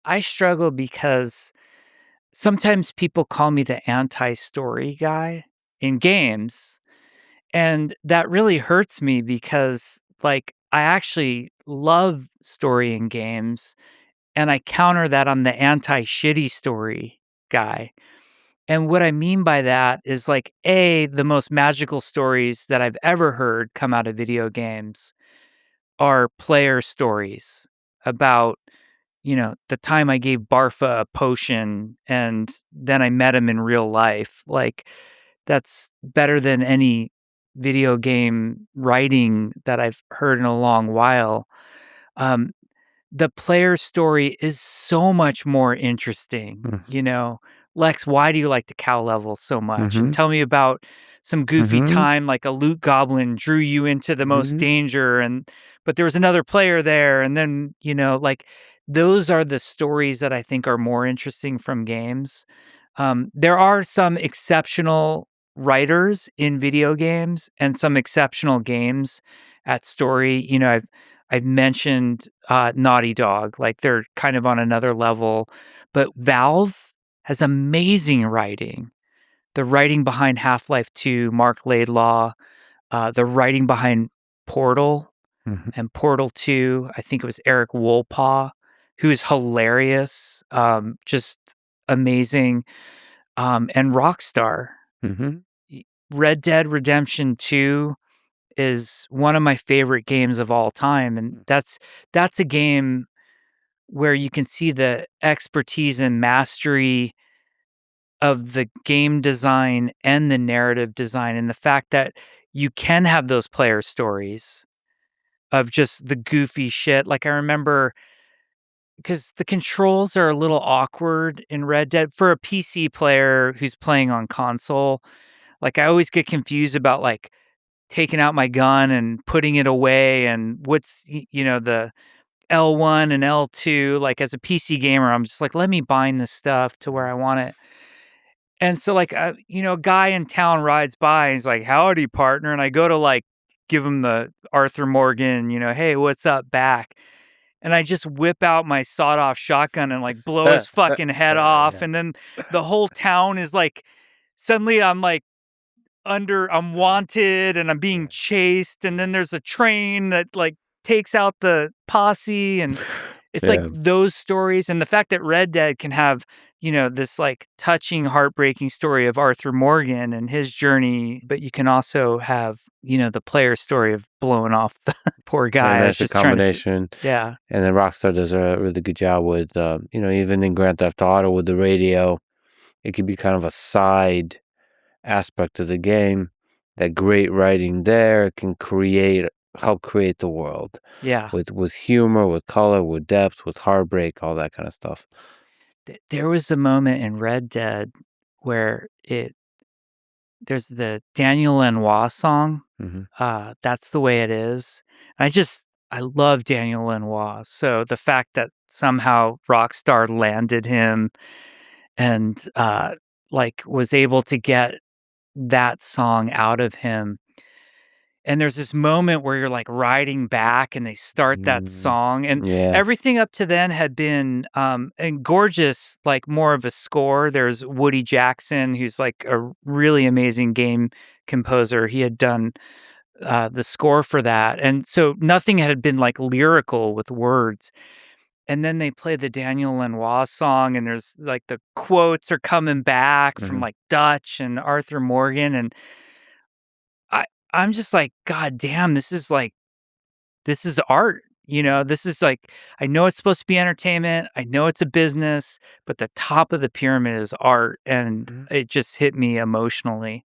I struggle because sometimes people call me the anti-story guy in games, and that really hurts me because, like, I actually love story in games, and I counter that I'm the anti-shitty story guy. And what I mean by that is, like, the most magical stories that I've ever heard come out of video games are player stories about, the time I gave Barfa a potion and then I met him in real life. Like, that's better than any video game writing that I've heard in a long while. Um, the player story is so much more interesting, Mm. Lex, why do you like the cow level so much? And Mhm. tell me about some goofy Mhm. time like a loot goblin drew you into the most Mhm. danger but there was another player there and then, like those are the stories that I think are more interesting from games. There are some exceptional writers in video games and some exceptional games at story. I've mentioned Naughty Dog, like they're kind of on another level, but Valve has amazing writing. The writing behind Half-Life 2, Mark Laidlaw, the writing behind Portal Mhm. and Portal 2, I think it was Eric Wolpaw, who's hilarious, just amazing, and Rockstar. Mhm. Y Red Dead Redemption 2 is one of my favorite games of all time, and that's a game where you can see the expertise and mastery of the game design and the narrative design, and the fact that you can have those player stories of just the goofy shit. Like, I remember because the controls are a little awkward in Red Dead for a PC player who's playing on console. Like, I always get confused about, like, taking out my gun and putting it away and what's, the L1 and L2. Like, as a PC gamer, I'm just like, "Let me bind this stuff to where I want it." And so, like, a guy in town rides by and he's like, "Howdy, partner." And I go to, like, give him the Arthur Morgan, "Hey, what's up?" back. And I just whip out my sawed-off shotgun and, like, blow his fucking head off. Yeah. And then the whole town is like, suddenly I'm like, I'm wanted and I'm being Yeah. chased. And then there's a train that, like, takes out the posse. And it's like Yeah. those stories. And the fact that Red Dead can have, this like touching, heartbreaking story of Arthur Morgan and his journey, but you can also have, the player story of blowing off the poor Yeah, guy. I was that's a just trying to, combination. yeah. And then Rockstar does a really good job with, even in Grand Theft Auto with the radio, it could be kind of a side aspect of the game. That great writing there can help create the world Yeah. with humor, with color, with depth, with heartbreak, all that kind of stuff. There was a moment in Red Dead where there's the Daniel Lanois song. Hmm. That's the way it is. I love Daniel Lanois. So the fact that somehow Rockstar landed him and like was able to get that song out of him. And there's this moment where you're like riding back and they start that song. And Yeah. everything up to then had been and gorgeous, like more of a score. There's Woody Jackson, who's like a really amazing game composer. He had done the score for that. And so nothing had been like lyrical with words. And then they play the Daniel Lanois song, and there's like the quotes are coming back from Hmm. like Dutch and Arthur Morgan. And I, I'm just like, God damn, this is art. This is like, I know it's supposed to be entertainment. I know it's a business, but the top of the pyramid is art. And it just hit me emotionally.